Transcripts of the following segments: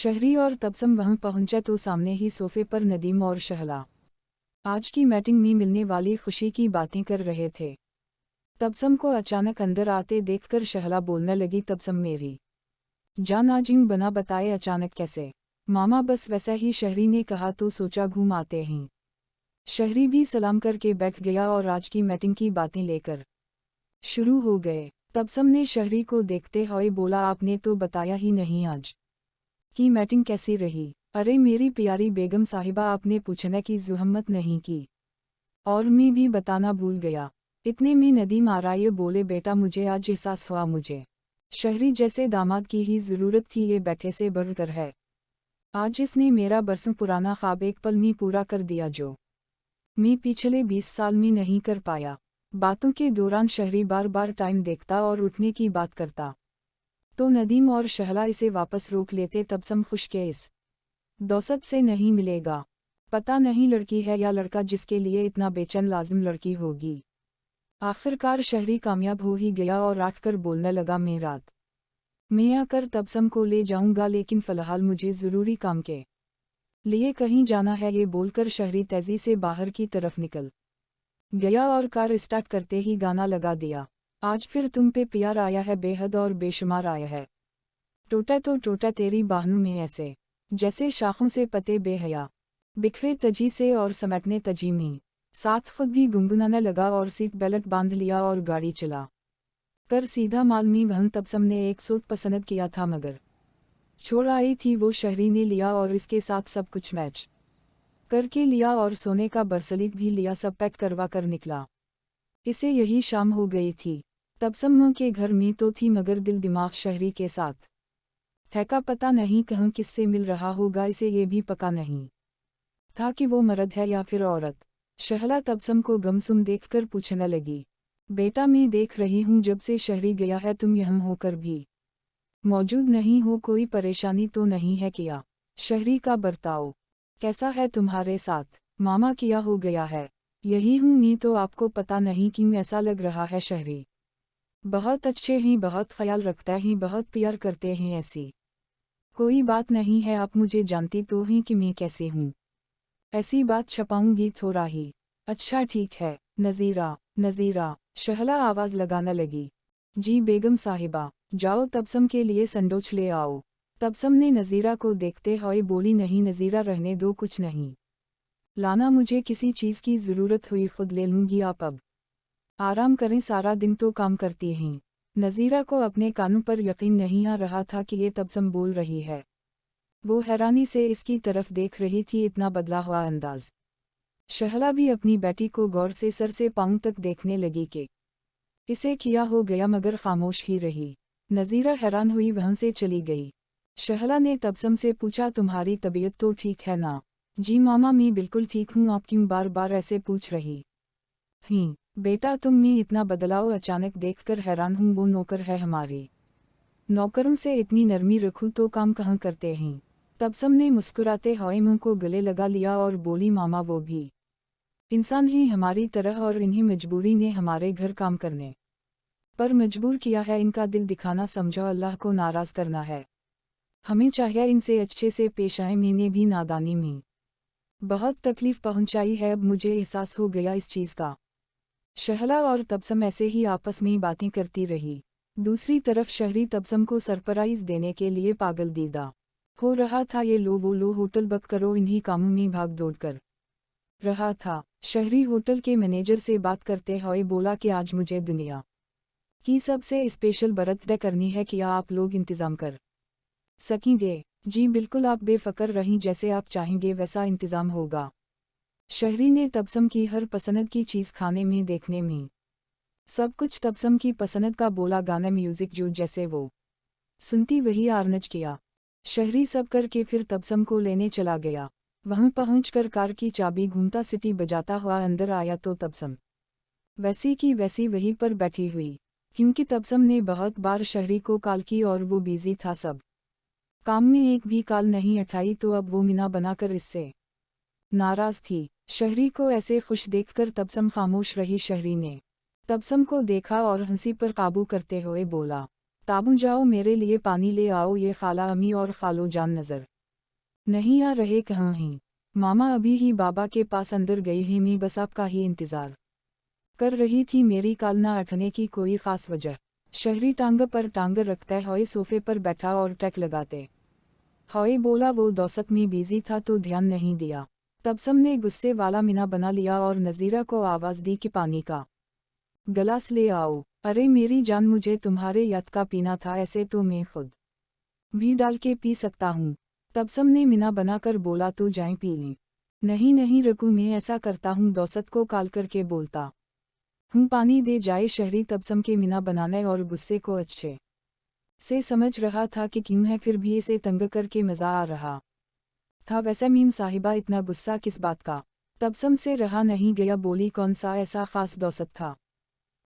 शहरी और तबसम वहां पहुंचा तो सामने ही सोफे पर नदीम और शहला आज की मीटिंग में मिलने वाली खुशी की बातें कर रहे थे। तबसम को अचानक अंदर आते देखकर शहला बोलने लगी, तबसम मेरी जान आज यूं बना बताए अचानक कैसे? मामा बस वैसा ही, शहरी ने कहा तो सोचा घूम आते हैं। शहरी भी सलाम करके बैठ गया और आज की मीटिंग की बातें लेकर शुरू हो गए। तबसम ने शहरी को देखते हुए बोला, आपने तो बताया ही नहीं आज की मीटिंग कैसी रही? अरे मेरी प्यारी बेगम साहिबा, आपने पूछने की ज़ुहमत नहीं की और मैं भी बताना भूल गया। इतने में नदीम आराये बोले, बेटा मुझे आज एहसास हुआ मुझे शहरी जैसे दामाद की ही ज़रूरत थी, ये बैठे से बढ़कर है। आज इसने मेरा बरसों पुराना ख्वाब एक पल में पूरा कर दिया जो मैं पिछले 20 साल में नहीं कर पाया। बातों के दौरान शहरी बार बार टाइम देखता और उठने की बात करता तो नदीम और शहला इसे वापस रोक लेते। तबसम खुश के इस दोस्त से नहीं मिलेगा, पता नहीं लड़की है या लड़का जिसके लिए इतना बेचैन, लाजिम लड़की होगी। आखिरकार शहरी कामयाब हो ही गया और आठ कर बोलने लगा, मैं रात में आकर तबसम को ले जाऊंगा, लेकिन फ़िलहाल मुझे ज़रूरी काम के लिए कहीं जाना है। ये बोलकर शहरी तेज़ी से बाहर की तरफ निकल गया और कार स्टार्ट करते ही गाना लगा दिया। आज फिर तुम पे प्यार आया है, बेहद और बेशुमार आया है। टूटा तो टूटा तेरी बाहों में ऐसे जैसे शाखों से पते बेहया, बिखरे तजी से और समेटने तजी में। साथ खुद भी गुनगुनाने लगा और सीट बेल्ट बांध लिया और गाड़ी चला कर सीधा माल में। वहन तबसम ने एक सूट पसंद किया था मगर छोड़ आई थी, वो शहरी ने लिया और इसके साथ सब कुछ मैच करके लिया और सोने का बरसलीक भी लिया, सब पैक करवा कर निकला। इसे यही शाम हो गई थी। तबसम के घर में तो थी मगर दिल दिमाग शहरी के साथ थका, पता नहीं कहाँ किससे मिल रहा होगा, इसे ये भी पता नहीं था कि वो मर्द है या फिर औरत। शहला तबसम को गमसुम देखकर पूछने लगी, बेटा मैं देख रही हूँ जब से शहरी गया है तुम यहाँ होकर भी मौजूद नहीं हो, कोई परेशानी तो नहीं है क्या? शहरी का बर्ताव कैसा है तुम्हारे साथ? मामा क्या हो गया है? यही हूँ मैं, तो आपको पता नहीं क्यों ऐसा लग रहा है। शहरी बहुत अच्छे हैं, बहुत ख्याल रखता है, बहुत प्यार करते हैं। ऐसी कोई बात नहीं है, आप मुझे जानती तो हैं कि मैं कैसे हूँ। ऐसी बात छपाऊंगी थोड़ा ही। अच्छा ठीक है नज़ीरा, नज़ीरा, शहला आवाज़ लगाने लगी। जी बेगम साहिबा, जाओ तबसम के लिए संडोच ले आओ। तबसम ने नज़ीरा को देखते हुए बोली, नहीं नज़ीरा रहने दो, कुछ नहीं लाना, मुझे किसी चीज़ की ज़रूरत हुई खुद ले लूँगी, आप अब आराम करें, सारा दिन तो काम करती हैं। नज़ीरा को अपने कानों पर यकीन नहीं आ रहा था कि ये तबसम बोल रही है। वो हैरानी से इसकी तरफ देख रही थी, इतना बदला हुआ अंदाज। शहला भी अपनी बेटी को गौर से सर से पांव तक देखने लगी कि इसे क्या हो गया, मगर खामोश ही रही। नज़ीरा हैरान हुई वहाँ से चली गई। शहला ने तबसम से पूछा, तुम्हारी तबीयत तो ठीक है ना? जी मामा मैं बिल्कुल ठीक हूँ, आप क्यों बार बार ऐसे पूछ रही हैं? बेटा तुम में इतना बदलाव अचानक देखकर हैरान हूँ, वो नौकर है हमारी, नौकरों से इतनी नरमी रखूँ तो काम कहाँ करते हैं? तबसम ने मुस्कुराते हुए मुंह को गले लगा लिया और बोली, मामा वो भी इंसान ही हमारी तरह और इन्हीं मजबूरी ने हमारे घर काम करने पर मजबूर किया है। इनका दिल दिखाना समझो अल्लाह को नाराज़ करना है। हमें चाहिए इनसे अच्छे से पेश आए। मैंने भी नादानी में बहुत तकलीफ पहुंचाई है, अब मुझे एहसास हो गया इस चीज़ का। शहला और तबसम ऐसे ही आपस में बातें करती रही। दूसरी तरफ शहरी तबसम को सरप्राइज़ देने के लिए पागल दीदा हो रहा था। ये लो वो लो, होटल बुक करो, इन्हीं कामों में भाग दौड़ कर रहा था। शहरी होटल के मैनेजर से बात करते हुए बोला कि आज मुझे दुनिया की सबसे स्पेशल बर्थडे करनी है, क्या आप लोग इंतज़ाम कर सकेंगे? जी बिल्कुल, आप बेफ़िक्र रहीं, जैसे आप चाहेंगे वैसा इंतज़ाम होगा। शहरी ने तबसम की हर पसंद की चीज़ खाने में, देखने में, सब कुछ तबसम की पसंद का बोला। गाना म्यूज़िक जो जैसे वो सुनती वही आर्नज किया। शहरी सब करके फिर तबसम को लेने चला गया। वहाँ पहुंचकर कार की चाबी घूमता सिटी बजाता हुआ अंदर आया तो तबसम वैसी की वैसी वहीं पर बैठी हुई, क्योंकि तबसम ने बहुत बार शहरी को कॉल की और वो बिजी था सब काम में, एक भी कॉल नहीं उठाई, तो अब वो मीना बनाकर इससे नाराज़ थी। शहरी को ऐसे खुश देखकर तबसम खामोश रही। शहरी ने तबसम को देखा और हंसी पर काबू करते हुए बोला, ताबू जाओ मेरे लिए पानी ले आओ, ये खाला अम्मी और खालो जान नज़र नहीं आ रहे कहाँ ही? मामा अभी ही बाबा के पास अंदर गई ही, मैं बस आपका ही इंतज़ार कर रही थी। मेरी काल ना उठने की कोई ख़ास वजह। शहरी टांग पर टांग रखते हुए सोफे पर बैठा और टक लगाते हुए बोला, वो दौसत में बिजी था तो ध्यान नहीं दिया। तबसम ने गुस्से वाला मीना बना लिया और नज़ीरा को आवाज़ दी कि पानी का गिलास ले आओ। अरे मेरी जान, मुझे तुम्हारे याद का पीना था, ऐसे तो मैं खुद भी डाल के पी सकता हूँ। तबसम ने मीना बनाकर बोला, तो जाएं पी लें। नहीं नहीं रघु, मैं ऐसा करता हूँ, दौसत को काल करके बोलता हूँ पानी दे जाए। शहरी तबसम के मीना बनाने और गुस्से को अच्छे से समझ रहा था कि क्यों है, फिर भी इसे तंग करके मज़ा आ रहा था। वैसे मीम साहिबा इतना गुस्सा किस बात का? तबसम से रहा नहीं गया, बोली, कौन सा ऐसा खास दौसत था,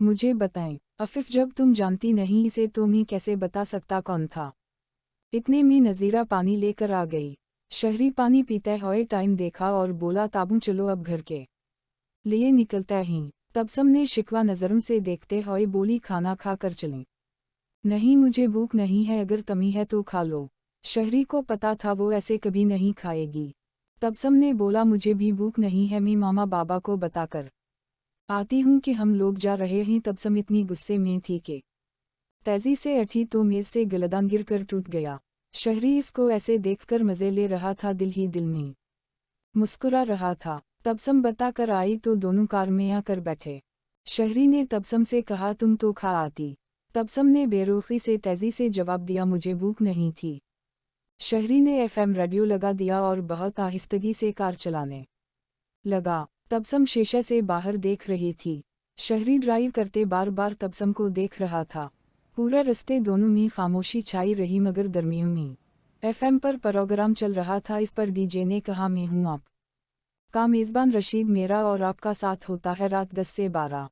मुझे बताएं। अफिफ, जब तुम जानती नहीं इसे तो मैं कैसे बता सकता कौन था? इतने में नज़ीरा पानी लेकर आ गई। शहरी पानी पीते हुए टाइम देखा और बोला, ताबू चलो अब घर के लिए निकलते ही। तबसम ने शिकवा नज़रों से देखते हुए बोली, खाना खा कर चलें? नहीं, मुझे भूख नहीं है, अगर तमी है तो खा लो। शहरी को पता था वो ऐसे कभी नहीं खाएगी। तबसम ने बोला, मुझे भी भूख नहीं है, मैं मामा बाबा को बताकर आती हूँ कि हम लोग जा रहे हैं। तबसम इतनी गुस्से में थी कि तेजी से उठी तो मेज से गिलदान गिरकर टूट गया। शहरी इसको ऐसे देखकर मज़े ले रहा था, दिल ही दिल में मुस्कुरा रहा था। तबसम बता कर आई तो दोनों कार में आकर बैठे। शहरी ने तबसम से कहा, तुम तो खा आती। तबसम ने बेरुखी से तेजी से जवाब दिया, मुझे भूख नहीं थी। शहरी ने एफएम रेडियो लगा दिया और बहुत आहिस्तगी से कार चलाने लगा। तबसम शीशे से बाहर देख रही थी। शहरी ड्राइव करते बार बार तबसम को देख रहा था। पूरे रास्ते दोनों में खामोशी छाई रही, मगर दरमियान में एफएम पर प्रोग्राम चल रहा था। इस पर डीजे ने कहा, मैं हूँ आप का मेज़बान रशीद, मेरा और आपका साथ होता है रात 10 से 12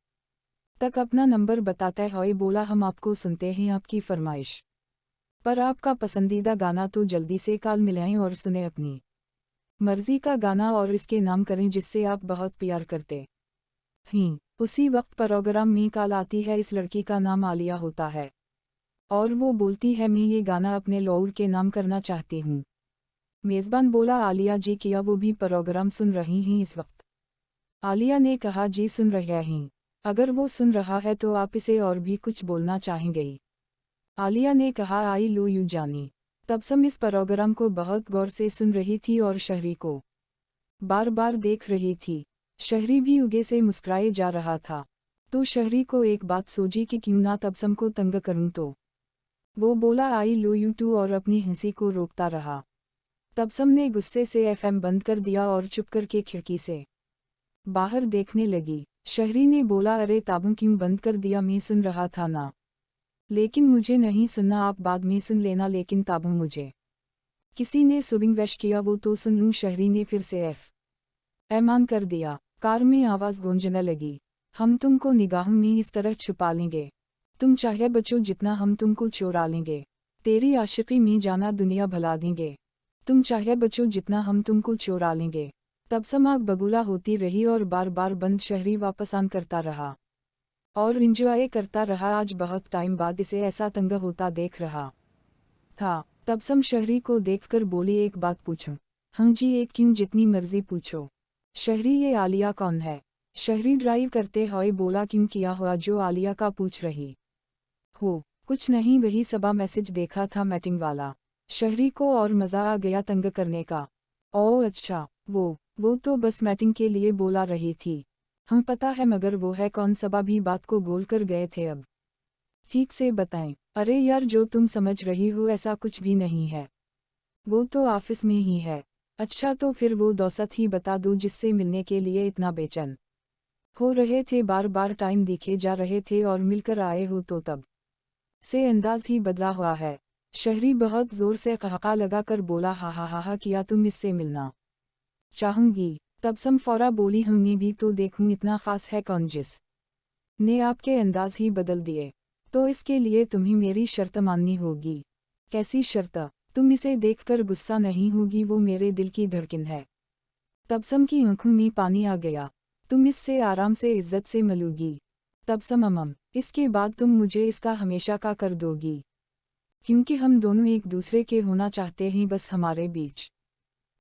तक। अपना नंबर बताते हुए बोला, हम आपको सुनते हैं, आपकी फरमाइश पर आपका पसंदीदा गाना तो जल्दी से कॉल मिलाएं और सुने अपनी मर्जी का गाना और इसके नाम करें जिससे आप बहुत प्यार करते हैं। उसी वक्त प्रोग्राम में कॉल आती है। इस लड़की का नाम आलिया होता है और वो बोलती है, मैं ये गाना अपने लौर के नाम करना चाहती हूँ। मेज़बान बोला, आलिया जी, क्या वो भी प्रोग्राम सुन रही हैं इस वक्त? आलिया ने कहा, जी सुन रहे हैं। अगर वो सुन रहा है तो आप इसे और भी कुछ बोलना चाहेंगे? आलिया ने कहा, आई लो यू जानी। तबसम इस प्रोग्राम को बहुत गौर से सुन रही थी और शहरी को बार बार देख रही थी। शहरी भी उगे से मुस्कुराए जा रहा था। तो शहरी को एक बात सूझी कि क्यों ना तबसम को तंग करूं। तो वो बोला, आई लो यू टू, और अपनी हंसी को रोकता रहा। तबसम ने गुस्से से एफएम बंद कर दिया और चुप करके खिड़की से बाहर देखने लगी। शहरी ने बोला, अरे ताबू क्यों बंद कर दिया, मैं सुन रहा था ना। लेकिन मुझे नहीं सुनना, आप बाद में सुन लेना। लेकिन ताबू, मुझे किसी ने सुबिंग वैश किया, वो तो सुन लूँ। शहरी ने फिर से ऐमान कर दिया। कार में आवाज़ गूंजने लगी, हम तुमको निगाहों में इस तरह छुपा लेंगे, तुम चाहे बचो जितना, हम तुमको चुरा लेंगे। तेरी आशिकी में जाना दुनिया भुला देंगे, तुम चाहे बचो जितना, हम तुमको चुरा लेंगे। तबसम आग बबूला होती रही और बार बार बंद। शहरी वापस ऑन करता रहा और इंजॉय करता रहा। आज बहुत टाइम बाद इसे ऐसा तंग होता देख रहा था। तबसम शहरी को देखकर बोली, एक बात पूछूं? हाँ जी, एक क्यों, जितनी मर्जी पूछो। शहरी, ये आलिया कौन है? शहरी ड्राइव करते हुए बोला, क्यों, किया हुआ जो आलिया का पूछ रही हो? कुछ नहीं, वही सबा मैसेज देखा था मीटिंग वाला। शहरी को और मज़ा आ गया तंग करने का। ओह अच्छा, वो तो बस मीटिंग के लिए बोला रही थी। हम पता है, मगर वो है कौन? सबा भी बात को गोल कर गए थे। अब ठीक से बताएं। अरे यार, जो तुम समझ रही हो ऐसा कुछ भी नहीं है, वो तो ऑफिस में ही है। अच्छा, तो फिर वो दौसत ही बता दूं जिससे मिलने के लिए इतना बेचैन हो रहे थे, बार बार टाइम दिखे जा रहे थे और मिलकर आए हो तो तब से अंदाज ही बदला हुआ है। शहरी बहुत जोर से कहका लगाकर बोला, हा हा हा हा, किया तुम इससे मिलना चाहूंगी? तबसम फौरा बोली, मैं भी तो देखूं इतना खास है कौन जिस ने आपके अंदाज ही बदल दिए। तो इसके लिए तुम्हें मेरी शर्त माननी होगी। कैसी शर्त? तुम इसे देखकर गुस्सा नहीं होगी, वो मेरे दिल की धड़कन है। तबसम की आंखों में पानी आ गया। तुम इससे आराम से इज्जत से मिलोगी। तबसम, अमम, इसके बाद तुम मुझे इसका हमेशा का कर दोगी? क्योंकि हम दोनों एक दूसरे के होना चाहते हैं, बस हमारे बीच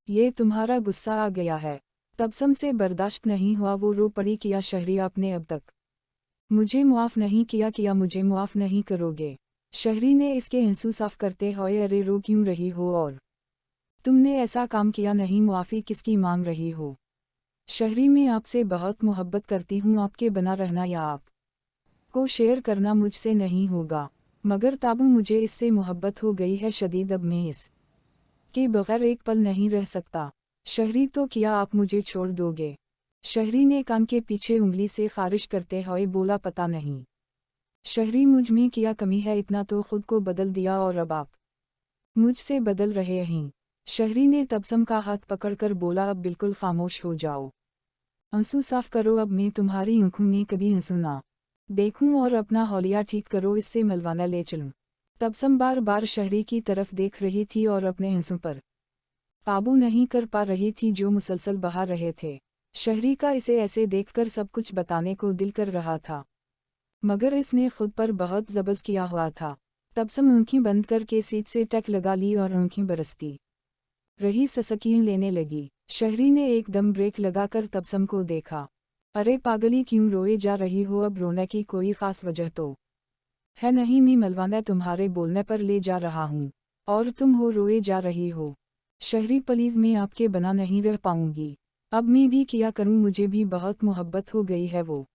ये तुम्हारा गुस्सा आ गया है। तबसम से बर्दाश्त नहीं हुआ, वो रो पड़ी। किया शहरी आपने अब तक मुझे मुआफ़ नहीं किया मुझे मुआफ़ नहीं करोगे? शहरी ने इसके आंसू साफ करते हुए, अरे रो क्यों रही हो, और तुमने ऐसा काम किया नहीं, मुआफ़ी किसकी मांग रही हो? शहरी, मैं आपसे बहुत मोहब्बत करती हूँ, आपके बना रहना या आप को शेयर करना मुझसे नहीं होगा, मगर ताबू मुझे इससे मोहब्बत हो गई है शदीद, अब मैं इस के बगैर एक पल नहीं रह सकता। शहरी, तो क्या आप मुझे छोड़ दोगे? शहरी ने कान के पीछे उंगली से खारिश करते हुए बोला, पता नहीं शहरी, मुझ में क्या कमी है, इतना तो खुद को बदल दिया और अब आप मुझसे बदल रहे हैं। शहरी ने तबसम का हाथ पकड़कर बोला, अब बिल्कुल खामोश हो जाओ, आंसू साफ करो, अब मैं तुम्हारी आंखों में कभी आंसू ना देखूं, और अपना हौलिया ठीक करो, इससे मलवाना ले चलूं। तबसम बार बार शहरी की तरफ देख रही थी और अपने आंसू पर काबू नहीं कर पा रही थी जो मुसलसल बहा रहे थे। शहरी का इसे ऐसे देखकर सब कुछ बताने को दिल कर रहा था, मगर इसने खुद पर बहुत जबरदस्त किया हुआ था। तबसम आंखें बंद करके सीट से टक लगा ली और आंखें बरसती रही ससकियां लेने लगी। शहरी ने एकदम ब्रेक लगाकर तबसम को देखा। अरे पागली, क्यों रोए जा रही हो? अब रोने की कोई खास वजह तो है नहीं, मैं मलवाना तुम्हारे बोलने पर ले जा रहा हूँ और तुम हो रोए जा रही हो। शहरी, प्लीज़, मैं आपके बना नहीं रह पाऊंगी, अब मैं भी क्या करूं, मुझे भी बहुत मोहब्बत हो गई है, वो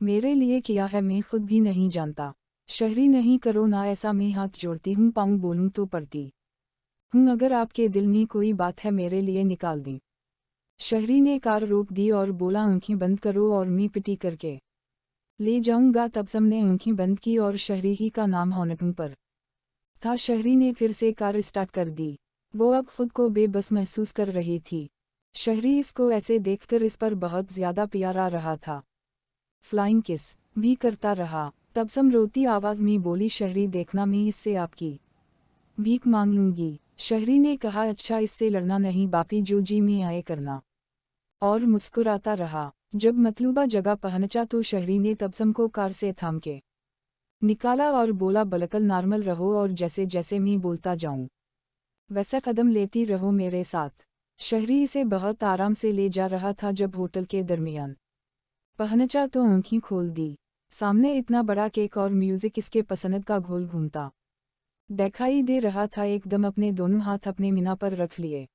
मेरे लिए किया है मैं खुद भी नहीं जानता। शहरी, नहीं करो ना ऐसा, मैं हाथ जोड़ती हूँ, पाऊँ बोलूँ तो पड़ती हूँ, अगर आपके दिल में कोई बात है मेरे लिए निकाल दी। शहरी ने कार रोक दी और बोला, आंखें बंद करो और मैं पिटी करके ले जाऊंगा। तबसम ने आंखें बंद की और शहरी ही का नाम होने पर था। शहरी ने फिर से कार स्टार्ट कर दी। वो अब खुद को बेबस महसूस कर रही थी। शहरी इसको ऐसे देखकर इस पर बहुत ज्यादा प्यार आ रहा था। फ्लाइंग किस भी करता रहा। तबसम रोती आवाज में बोली, शहरी देखना, मैं इससे आपकी भीख मांग लूंगी। शहरी ने कहा, अच्छा, इससे लड़ना नहीं, बाकी जो जी में आए करना, और मुस्कुराता रहा। जब मतलूबा जगह पहुंचा तो शहरी ने तबसम को कार से थाम के निकाला और बोला, बलकल नॉर्मल रहो और जैसे जैसे मैं बोलता जाऊं वैसा कदम लेती रहो मेरे साथ। शहरी इसे बहुत आराम से ले जा रहा था। जब होटल के दरमियान पहुंचा तो आंखें खोल दी। सामने इतना बड़ा केक और म्यूजिक इसके पसंद का घोल घूमता दिखाई दे रहा था। एकदम अपने दोनों हाथ अपने मीना पर रख लिए।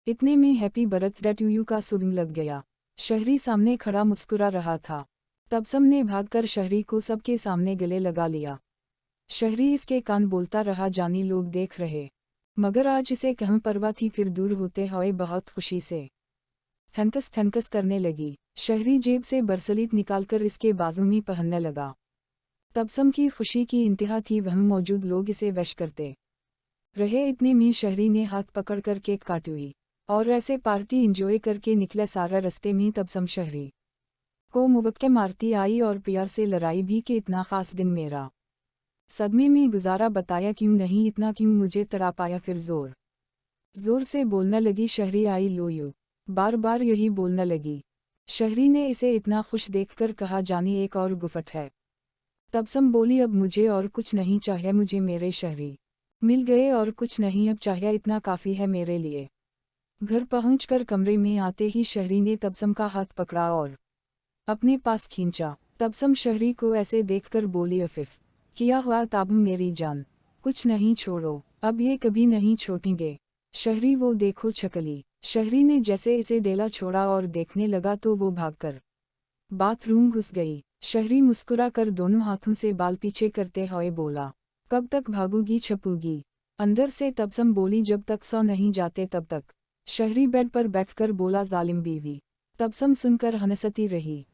इतने में हैप्पी बर्थडे टू यू का सुर लग गया। शहरी सामने खड़ा मुस्कुरा रहा था। तबसम ने भागकर शहरी को सबके सामने गले लगा लिया। शहरी इसके कान बोलता रहा, जानी लोग देख रहे, मगर आज इसे कहाँ परवाह थी। फिर दूर होते हुए बहुत खुशी से थनकस थनकस करने लगी। शहरी जेब से बरसलीट निकालकर इसके बाजू में पहनने लगा। तबसम की खुशी की इंतहा थी, वहाँ मौजूद लोग इसे वश करते रहे। इतने में शहरी ने हाथ पकड़कर केक काटी और ऐसे पार्टी इंजॉय करके निकले। सारा रास्ते में तबसम शहरी को मुबक्के मारती आई और प्यार से लड़ाई भी कि इतना खास दिन मेरा सदमे में गुजारा, बताया क्यों नहीं, इतना क्यों मुझे तड़पाया। फिर जोर जोर से बोलने लगी, शहरी आई लो यू, बार बार यही बोलने लगी। शहरी ने इसे इतना खुश देखकर कहा, जानी एक और गुफट है। तबसम बोली, अब मुझे और कुछ नहीं चाहिए, मुझे मेरे शहरी मिल गए और कुछ नहीं अब चाहिए, इतना काफ़ी है मेरे लिए। घर पहुंचकर कमरे में आते ही शहरी ने तबसम का हाथ पकड़ा और अपने पास खींचा। तबसम शहरी को ऐसे देखकर बोली, अफिफ किया हुआ ताबू मेरी जान, कुछ नहीं, छोड़ो, अब ये कभी नहीं छोड़ेंगे। शहरी, वो देखो छकली। शहरी ने जैसे इसे डेला छोड़ा और देखने लगा तो वो भागकर बाथरूम घुस गई। शहरी मुस्कुरा कर दोनों हाथों से बाल पीछे करते हुए बोला, कब तक भागोगी छपूगी? अंदर से तबसम बोली, जब तक सो नहीं जाते तब तक। शहरी बेड पर बैठकर बोला, जालिम बीवी। तबसम सुनकर हंसती रही।